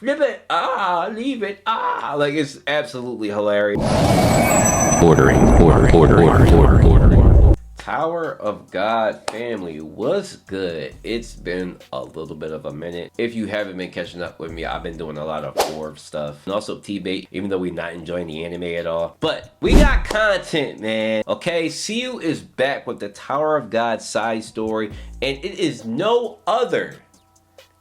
flip it, leave it, like it's absolutely hilarious. Ordering. Tower of God family, what's good? It's been a little bit of a minute. If you haven't been catching up with me, I've been doing a lot of Orb stuff and also T-Bait, even though we're not enjoying the anime at all. But we got content, man. Okay, Siu is back with the Tower of God side story, and it is no other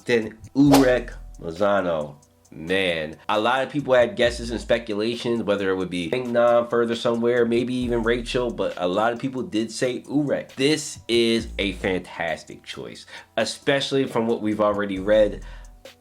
than Urek Mazino. Man, a lot of people had guesses and speculations whether it would be Nam further somewhere, maybe even Rachel, but a lot of people did say Urek. This is a fantastic choice, especially from what we've already read.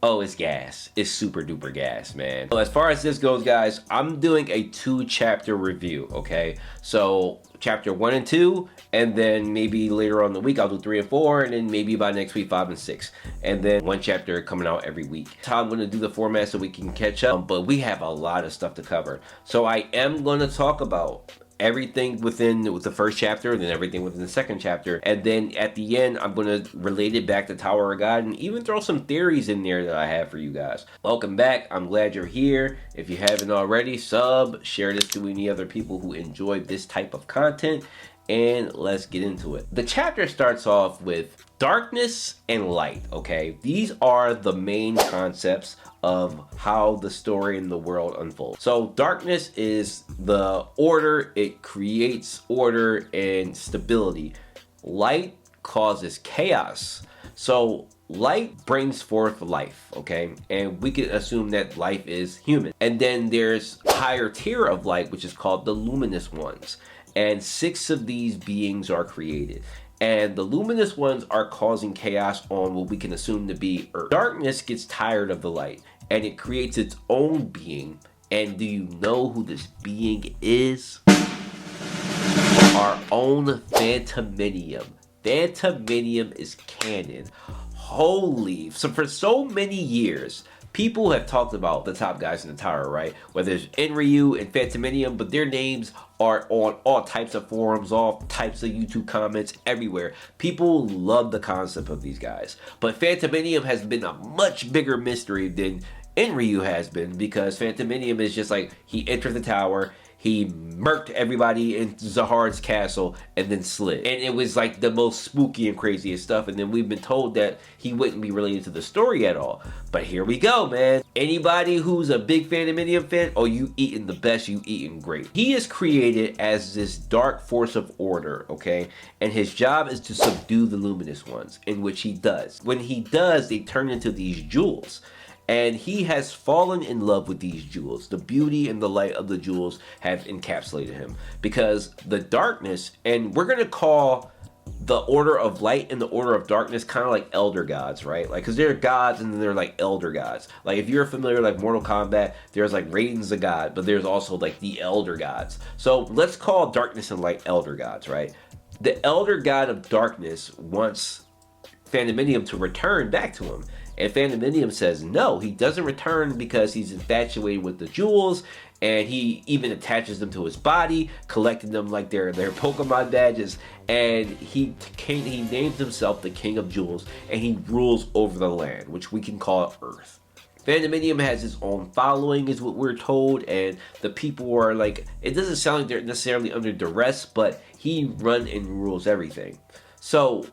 Oh, it's gas. It's super duper gas, man. Well, as far as this goes, guys, I'm doing a 2-chapter review, okay? So chapter 1 and 2, and then maybe later on in the week I'll do 3 and 4, and then maybe by next week 5 and 6, and then 1 chapter coming out every week. That's how I'm going to do the format so we can catch up, but we have a lot of stuff to cover. So I am going to talk about everything with the first chapter, and then everything within the second chapter, and then at the end I'm going to relate it back to Tower of God and even throw some theories in there that I have for you guys. Welcome back. I'm glad you're here. If you haven't already, sub, share this to any other people who enjoy this type of content, and let's get into it. The chapter starts off with darkness and light, okay? These are the main concepts of how the story in the world unfolds. So darkness is the order. It creates order and stability. Light causes chaos. So light brings forth life, okay? And we can assume that life is human. And then there's a higher tier of light, which is called the luminous ones. And 6 of these beings are created. And the luminous ones are causing chaos on what we can assume to be Earth. Darkness gets tired of the light, and it creates its own being. And do you know who this being is? Our own Phantaminum. Phantaminum is canon. Holy, so for so many years, people have talked about the top guys in the tower, right? Whether it's Enryu and Phantaminum, but their names are on all types of forums, all types of YouTube comments, everywhere. People love the concept of these guys. But Phantaminum has been a much bigger mystery than Enryu has been, because Phantaminum is just like, he entered the tower, he murked everybody in Zahar's castle, and then slid. And it was like the most spooky and craziest stuff. And then we've been told that he wouldn't be related to the story at all. But here we go, man. Anybody who's a big Phantaminum fan, oh, you eating the best, you eating great. He is created as this dark force of order, okay? And his job is to subdue the luminous ones, in which he does. When he does, they turn into these jewels. And he has fallen in love with these jewels. The beauty and the light of the jewels have encapsulated him. Because the darkness, and we're going to call the order of light and the order of darkness kind of like elder gods, right? Like, because they're gods and then they're like elder gods. Like, if you're familiar like Mortal Kombat, there's like Raiden's a god, but there's also like the elder gods. So let's call darkness and light elder gods, right? The elder god of darkness wants Phantaminum to return back to him. And Phantaminum says no, he doesn't return because he's infatuated with the jewels, and he even attaches them to his body, collecting them like they're Pokemon badges. And he names himself the King of Jewels, and he rules over the land, which we can call Earth. Phantaminum has his own following, is what we're told, and the people are like, it doesn't sound like they're necessarily under duress, but he runs and rules everything. So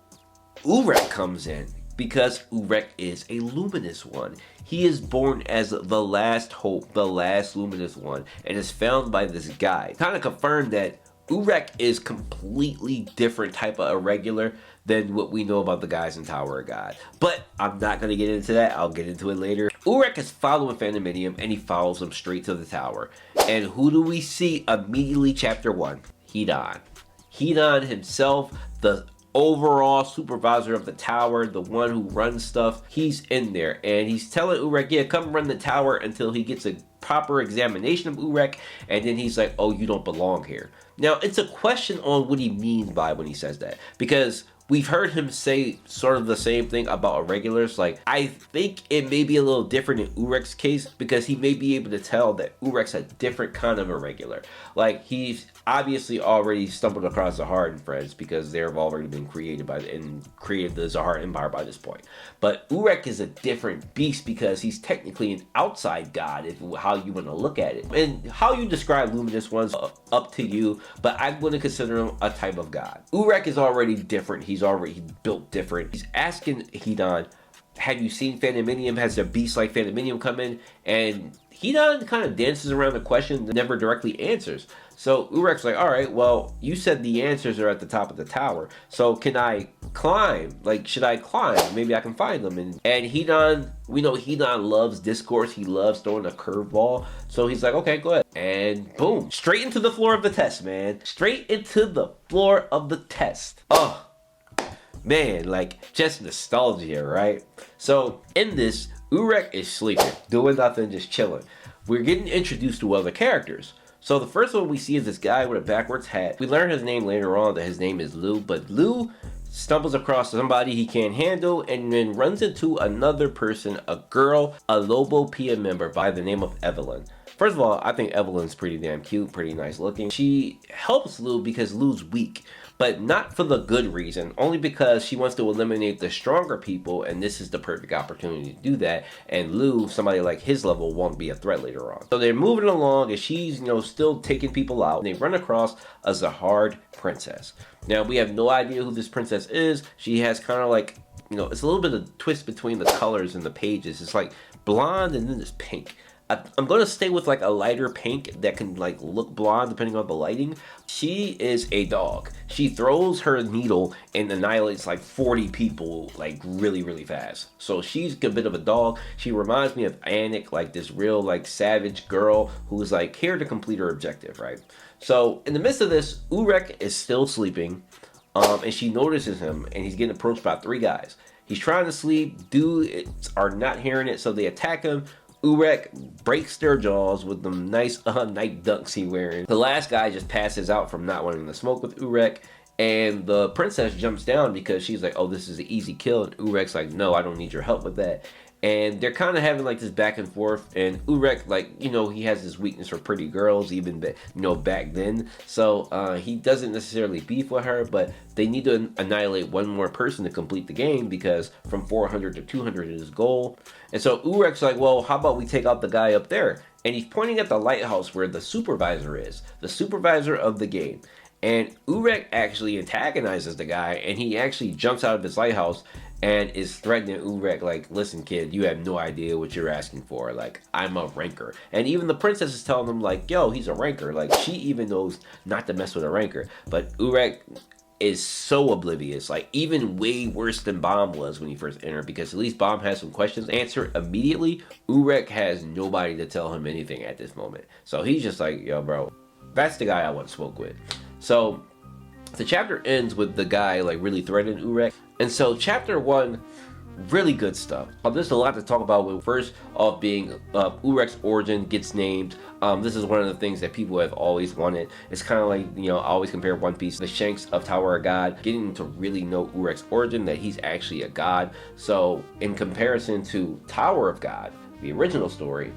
Urek comes in, because Urek is a luminous one. He is born as the last hope, the last luminous one, and is found by this guy. Kind of confirmed that Urek is completely different type of irregular than what we know about the guys in Tower of God. But I'm not going to get into that. I'll get into it later. Urek is following Phantaminum, and he follows him straight to the tower. And who do we see immediately? Chapter 1. Hidan. Hidan himself, the overall supervisor of the tower, the one who runs stuff, he's in there, and he's telling Urek, yeah, come run the tower, until he gets a proper examination of Urek, and then he's like, oh, you don't belong here. Now, it's a question on what he means by when he says that, because We've heard him say sort of the same thing about irregulars. Like, I think it may be a little different in Urek's case because he may be able to tell that Urek's a different kind of irregular. Like, he's obviously already stumbled across Zahar and friends because they've already been created and created the Zahar Empire by this point. But Urek is a different beast because he's technically an outside god, if how you want to look at it. And how you describe luminous ones, up to you, but I'm going to consider him a type of god. Urek is already different. He's already built different. He's asking Hedon, have you seen Phantaminum? Has a beast like Phantaminum come in? And Hedon kind of dances around the question, never directly answers. So Urek's like, all right, well, you said the answers are at the top of the tower. So can I climb? Like, should I climb? Maybe I can find them. And Hedon, we know Hedon loves discourse. He loves throwing a curveball. So he's like, okay, go ahead. And boom, straight into the floor of the test, man. Straight into the floor of the test. Oh, man, like, just nostalgia, right? So in this, Urek is sleeping, doing nothing, just chilling. We're getting introduced to other characters. So the first one we see is this guy with a backwards hat. We learn his name later on, that his name is Lou, but Lou stumbles across somebody he can't handle and then runs into another person, a girl, a Lobo Pia member by the name of Evelyn. First of all, I think Evelyn's pretty damn cute, pretty nice looking. She helps Lou because Lou's weak, but not for the good reason, only because she wants to eliminate the stronger people, and this is the perfect opportunity to do that, and Lou, somebody like his level, won't be a threat later on. So they're moving along, and she's, still taking people out, and they run across a Zahar princess. Now, we have no idea who this princess is. She has kind of like, it's a little bit of twist between the colors in the pages. It's like blonde and then it's pink. I'm going to stay with like a lighter pink that can like look blonde depending on the lighting. She is a dog. She throws her needle and annihilates like 40 people like really, really fast. So she's a bit of a dog. She reminds me of Anik, like this real like savage girl who is like here to complete her objective, right? So in the midst of this, Urek is still sleeping, and she notices him, and he's getting approached by 3 guys. He's trying to sleep. Dudes are not hearing it, so they attack him. Urek breaks their jaws with the nice night dunks he wearing. The last guy just passes out from not wanting to smoke with Urek, and the princess jumps down because she's like, oh, this is an easy kill, and Urek's like, no, I don't need your help with that. And they're kind of having like this back and forth, and Urek, like, he has this weakness for pretty girls even back then, so he doesn't necessarily beef with her, but they need to annihilate one more person to complete the game because from 400 to 200 is his goal. And so Urek's like, well, how about we take out the guy up there? And he's pointing at the lighthouse where the supervisor is, the supervisor of the game. And Urek actually antagonizes the guy, and he actually jumps out of his lighthouse and is threatening Urek like, listen kid, you have no idea what you're asking for, like, I'm a ranker. And even the princess is telling him like, yo, he's a ranker, like she even knows not to mess with a ranker. But Urek is so oblivious, like even way worse than Bomb was when he first entered, because at least Bomb has some questions answered immediately. Urek has nobody to tell him anything at this moment, so he's just like, yo bro, that's the guy I want to smoke with. So the chapter ends with the guy like really threatening Urek. And so chapter 1, really good stuff. There's a lot to talk about with first off being Urek's origin gets named. This is one of the things that people have always wanted. It's kind of like, I always compare One Piece, the Shanks of Tower of God, getting to really know Urek's origin, that he's actually a god. So in comparison to Tower of God, the original story,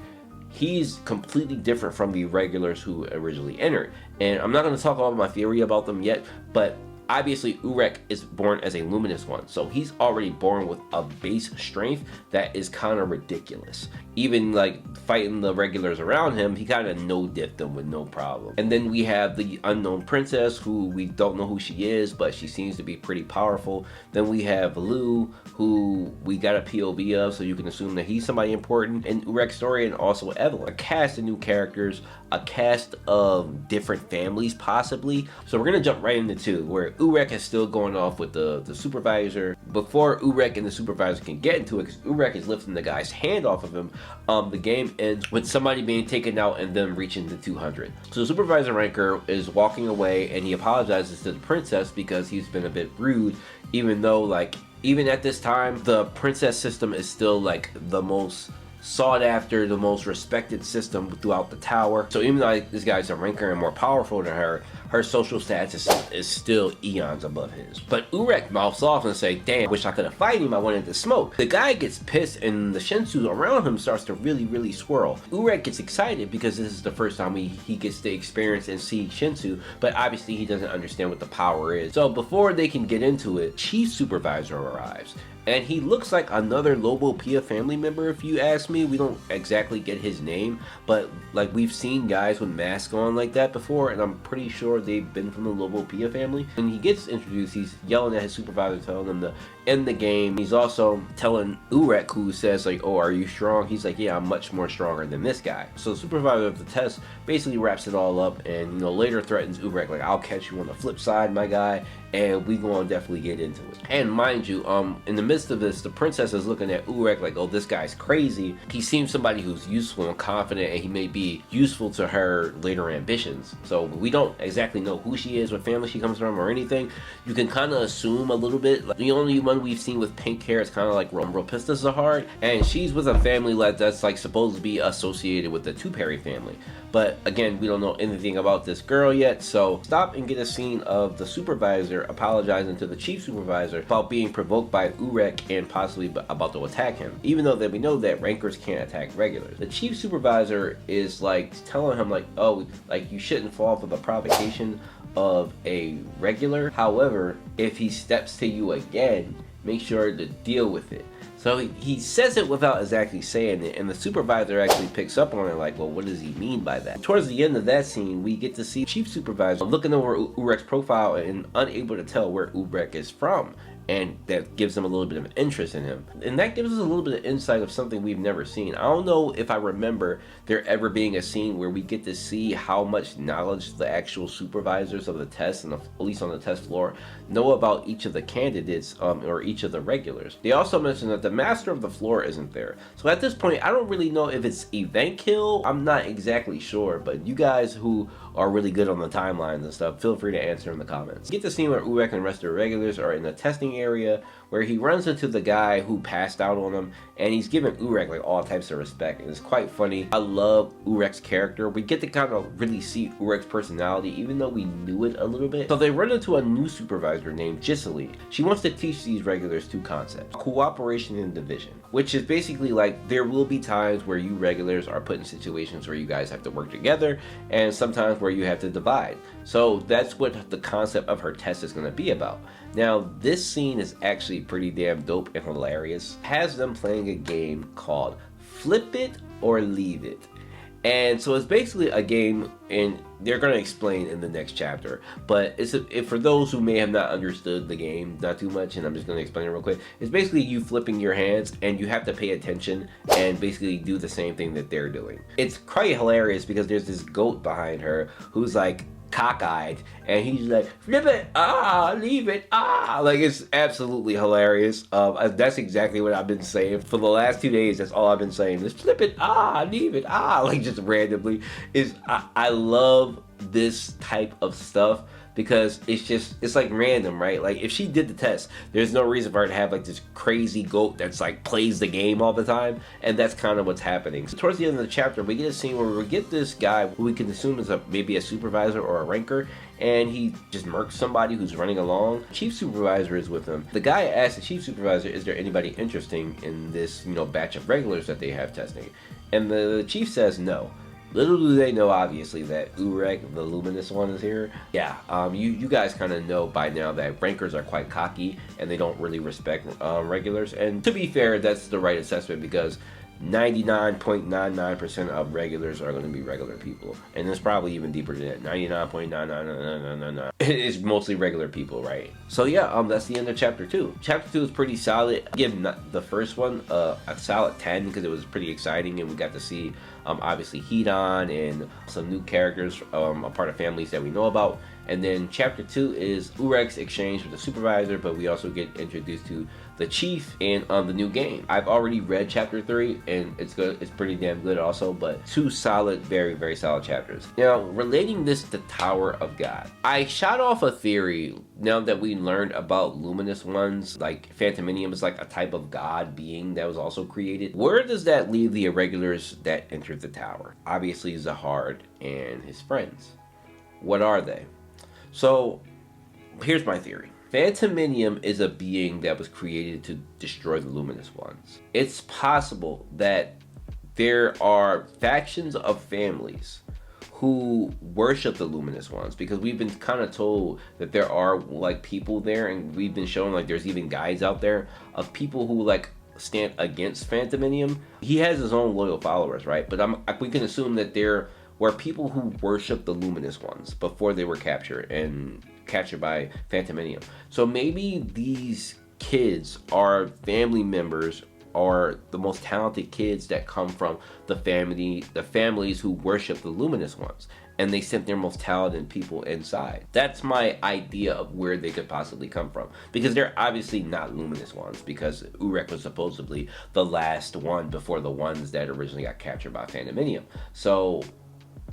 he's completely different from the regulars who originally entered. And I'm not going to talk about my theory about them yet, but obviously Urek is born as a luminous one, so he's already born with a base strength that is kind of ridiculous. Even like fighting the regulars around him, he kind of no-dipped them with no problem. And then we have the unknown princess, who we don't know who she is, but she seems to be pretty powerful. Then we have Lou, who we got a POV of, so you can assume that he's somebody important in Urek's story, and also Evelyn. A cast of new characters, a cast of different families possibly. So we're gonna jump right into 2, where Urek is still going off with the supervisor. Before Urek and the supervisor can get into it, because Urek is lifting the guy's hand off of him, the game ends with somebody being taken out and them reaching the 200. So the supervisor ranker is walking away, and he apologizes to the princess because he's been a bit rude, even though like even at this time the princess system is still like the most sought after, the most respected system throughout the tower. So even though this guy's a ranker and more powerful than her, her social status is still eons above his. But Urek mouths off and say, damn, wish I could have fight him, I wanted to smoke. The guy gets pissed and the Shinsu around him starts to really swirl. Urek gets excited because this is the first time he gets to experience and see Shinsu, but obviously he doesn't understand what the power is. So before they can get into it, Chief Supervisor arrives. And he looks like another Lobo Pia family member, if you ask me. We don't exactly get his name, but like we've seen guys with masks on like that before, and I'm pretty sure they've been from the Lobo Pia family. When he gets introduced, he's yelling at his supervisor, telling him to end the game. He's also telling Urek, who says like, oh, are you strong? He's like, yeah, I'm much more stronger than this guy. So the supervisor of the test basically wraps it all up and, you know, later threatens Urek, like, I'll catch you on the flip side, my guy, and we gonna definitely get into it. And mind you, in the midst of this, the princess is looking at Urek like, oh, this guy's crazy. He seems somebody who's useful and confident, and he may be useful to her later ambitions. So we don't exactly know who she is, what family she comes from, or anything. You can kind of assume a little bit. Like, the only one we've seen with pink hair is kind of like Rumbrelpista Zahard, and she's with a family that's like supposed to be associated with the Two-Perry family. But again, we don't know anything about this girl yet, so stop and get a scene of the supervisor apologizing to the chief supervisor about being provoked by Urek and possibly about to attack him, even though that we know that rankers can't attack regulars. The chief supervisor is like telling him like, oh, like you shouldn't fall for the provocation of a regular. However, if he steps to you again, make sure to deal with it. So he says it without exactly saying it, and the supervisor actually picks up on it like, well, what does he mean by that? Towards the end of that scene, we get to see Chief Supervisor looking over Urek's profile and unable to tell where Urek is from. And that gives them a little bit of interest in him. And that gives us a little bit of insight of something we've never seen. I don't know if I remember there ever being a scene where we get to see how much knowledge the actual supervisors of the test, and at least on the test floor, know about each of the candidates or each of the regulars. They also mentioned that the master of the floor isn't there. So at this point, I don't really know if it's event kill. I'm not exactly sure, but you guys who are really good on the timelines and stuff, feel free to answer in the comments. Get the scene where Urek and the rest of the regulars are in the testing area where he runs into the guy who passed out on him, and he's giving Urek like all types of respect, and it's quite funny. I love Urek's character. We get to kind of really see Urek's personality, even though we knew it a little bit. So they run into a new supervisor named Gisely. She wants to teach these regulars two concepts: cooperation and division, which is basically like there will be times where you regulars are put in situations where you guys have to work together, and sometimes where you have to divide. So that's what the concept of her test is going to be about. Now, this scene is actually pretty damn dope and hilarious. It has them playing a game called Flip It or Leave It. And so it's basically a game, and they're going to explain in the next chapter, but for those who may have not understood the game not too much, and I'm just going to explain it real quick, it's basically you flipping your hands, and you have to pay attention and basically do the same thing that they're doing. It's quite hilarious because there's this goat behind her who's like cockeyed, and he's like, flip it, leave it, like, it's absolutely hilarious. That's exactly what I've been saying for the last 2 days. That's all I've been saying is flip it, leave it, like just randomly. I love this type of stuff because it's like random, right? Like if she did the test, there's no reason for her to have like this crazy goat that's like plays the game all the time, and that's kind of what's happening. So towards the end of the chapter, we get a scene where we get this guy who we can assume is maybe a supervisor or a ranker, and he just murks somebody who's running along. Chief Supervisor is with him. The guy asks the Chief Supervisor, is there anybody interesting in this, you know, batch of regulars that they have testing? And the chief says no. Little do they know, obviously, that Urek, the luminous one, is here. Yeah, you guys kind of know by now that rankers are quite cocky and they don't really respect regulars. And to be fair, that's the right assessment because 99.99% of regulars are going to be regular people, and it's probably even deeper than that. 99.99999. It's mostly regular people, right? So yeah, that's the end of chapter 2. Chapter 2 is pretty solid. I give the first one a solid 10 because it was pretty exciting, and we got to see obviously Hedon and some new characters, a part of families that we know about. And then chapter 2 is Urek's exchange with the supervisor, but we also get introduced to the chief in the new game. I've already read chapter 3 and it's good. It's pretty damn good also, but 2 solid, very, very solid chapters. Now, relating this to Tower of God, I shot off a theory now that we learned about luminous ones, like Phantaminum is like a type of god being that was also created. Where does that leave the irregulars that entered the tower? Obviously Zahard and his friends. What are they? So here's my theory. Phantaminum is a being that was created to destroy the luminous ones. It's possible that there are factions of families who worship the luminous ones, because we've been kind of told that there are like people there, and we've been shown like there's even guides out there of people who like stand against Phantaminum. He has his own loyal followers, right? But we can assume that there were people who worship the luminous ones before they were captured by Phantaminum. So maybe these kids are family members or the most talented kids that come from the families who worship the luminous ones, and they sent their most talented people inside. That's my idea of where they could possibly come from, because they're obviously not luminous ones, because Urek was supposedly the last one before the ones that originally got captured by Phantaminum. So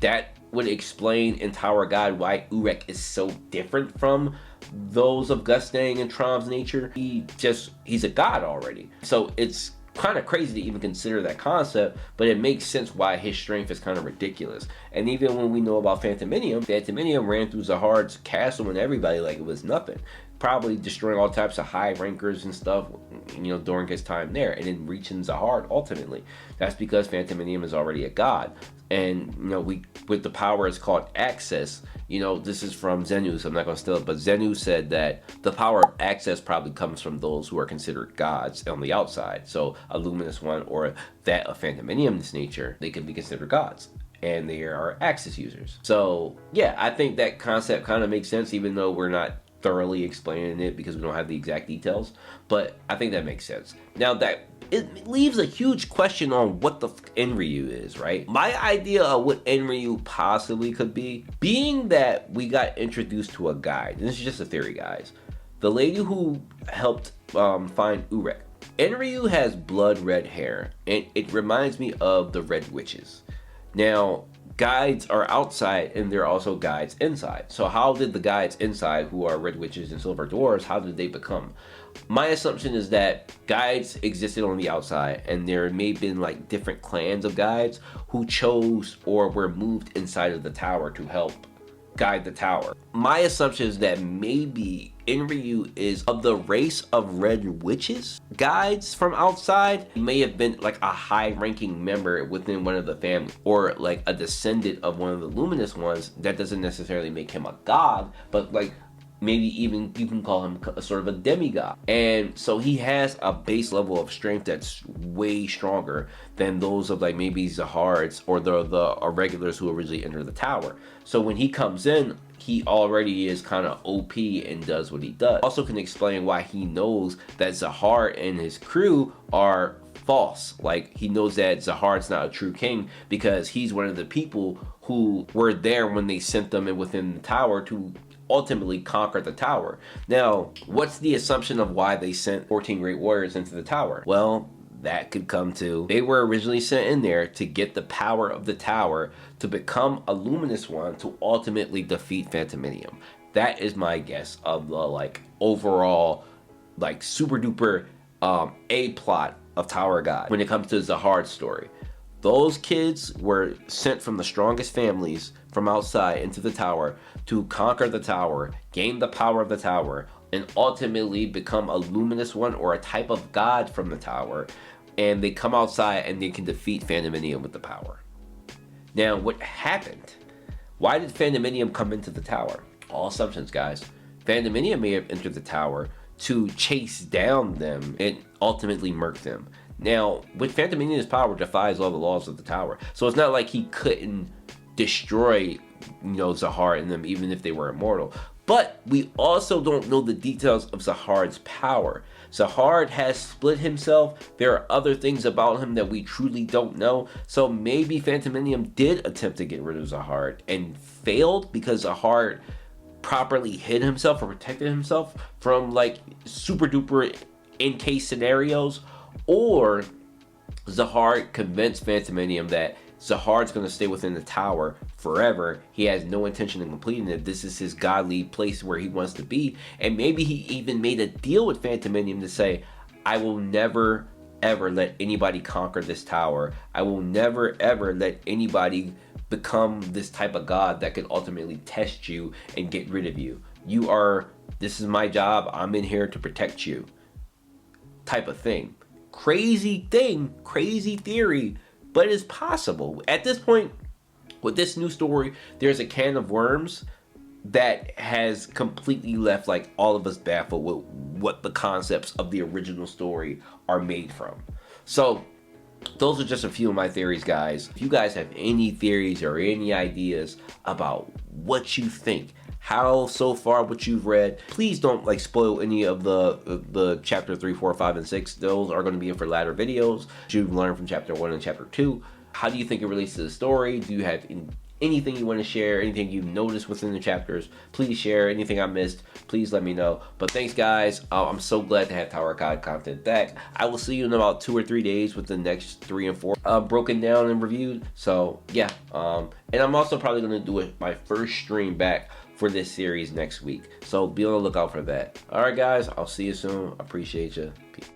that would explain in Tower of God why Urek is so different from those of Gustang and Trom's nature. He's a god already. So it's kind of crazy to even consider that concept, but it makes sense why his strength is kind of ridiculous. And even when we know about Phantaminum ran through Zahard's castle and everybody like it was nothing, probably destroying all types of high rankers and stuff, you know, during his time there, and then reaching Zahard ultimately. That's because Phantaminum is already a god. And, you know, with the power it's called access, you know, this is from Zenu, so I'm not going to steal it, but Zenu said that the power of access probably comes from those who are considered gods on the outside. So a luminous one or that of Phantaminum's nature, they can be considered gods, and they are access users. So yeah, I think that concept kind of makes sense, even though we're not thoroughly explaining it because we don't have the exact details, but I think that makes sense. Now that it leaves a huge question on what the Enryu is, right? My idea of what Enryu possibly could be, being that we got introduced to a guide, and this is just a theory, guys. The lady who helped find Urek, Enryu has blood red hair, and it reminds me of the Red Witches. Now, guides are outside and there are also guides inside. So how did the guides inside, who are Red Witches and Silver Dwarves, how did they become? My assumption is that guides existed on the outside, and there may have been like different clans of guides who chose or were moved inside of the tower to help guide the tower. My assumption is that maybe Enryu is of the race of Red Witches guides from outside. He may have been like a high-ranking member within one of the family, or like a descendant of one of the luminous ones. That doesn't necessarily make him a god, but like maybe even you can call him a sort of a demigod. And so he has a base level of strength that's way stronger than those of like maybe Zahard's or the irregulars who originally entered the tower. So when he comes in, he already is kind of OP and does what he does. Also can explain why he knows that Zahard and his crew are false. Like, he knows that Zahard's not a true king because he's one of the people who were there when they sent them in within the tower to ultimately conquer the tower. Now, what's the assumption of why they sent 14 great warriors into the tower? Well, that could come to, they were originally sent in there to get the power of the tower to become a luminous one to ultimately defeat Phantaminum. That is my guess of the like overall like super duper A plot of Tower of God when it comes to Zahard's story. Those kids were sent from the strongest families from outside into the tower to conquer the tower, gain the power of the tower, and ultimately become a luminous one or a type of god from the tower. And they come outside and they can defeat Phantaminum with the power. Now, what happened? Why did Phantaminum come into the tower? All assumptions, guys. Phantaminum may have entered the tower to chase down them and ultimately murk them. Now, with Phantaminum's power defies all the laws of the tower. So it's not like he couldn't destroy, you know, Zahard and them even if they were immortal. But we also don't know the details of Zahard's power. Zahard has split himself. There are other things about him that we truly don't know. So maybe Phantaminum did attempt to get rid of Zahard and failed because Zahard properly hid himself or protected himself from like super duper in case scenarios, or Zahard convinced Phantaminum that Zahard's going to stay within the tower forever. He has no intention of completing it. This is his godly place where he wants to be. And maybe he even made a deal with Phantaminum to say, I will never ever let anybody conquer this tower. I will never ever let anybody become this type of god that could ultimately test you and get rid of you. This is my job. I'm in here to protect you. Type of thing. Crazy thing, crazy theory, but it's possible. At this point, with this new story, there's a can of worms that has completely left like all of us baffled with what the concepts of the original story are made from. So those are just a few of my theories, guys. If you guys have any theories or any ideas about what you think, how so far what you've read, please don't like spoil any of the chapter 3, 4, 5, and 6. Those are going to be in for latter videos. You've learned from chapter 1 and chapter 2. How do you think it relates to the story? Do you have anything you want to share, anything you've noticed within the chapters? Please share. Anything I missed, please let me know. But thanks, guys. I'm so glad to have Tower of God content back. I will see you in about 2 or 3 days with the next 3 and 4 broken down and reviewed. So yeah, and I'm also probably going to do my first stream back for this series next week. So be on the lookout for that. All right, guys. I'll see you soon. Appreciate you. Peace.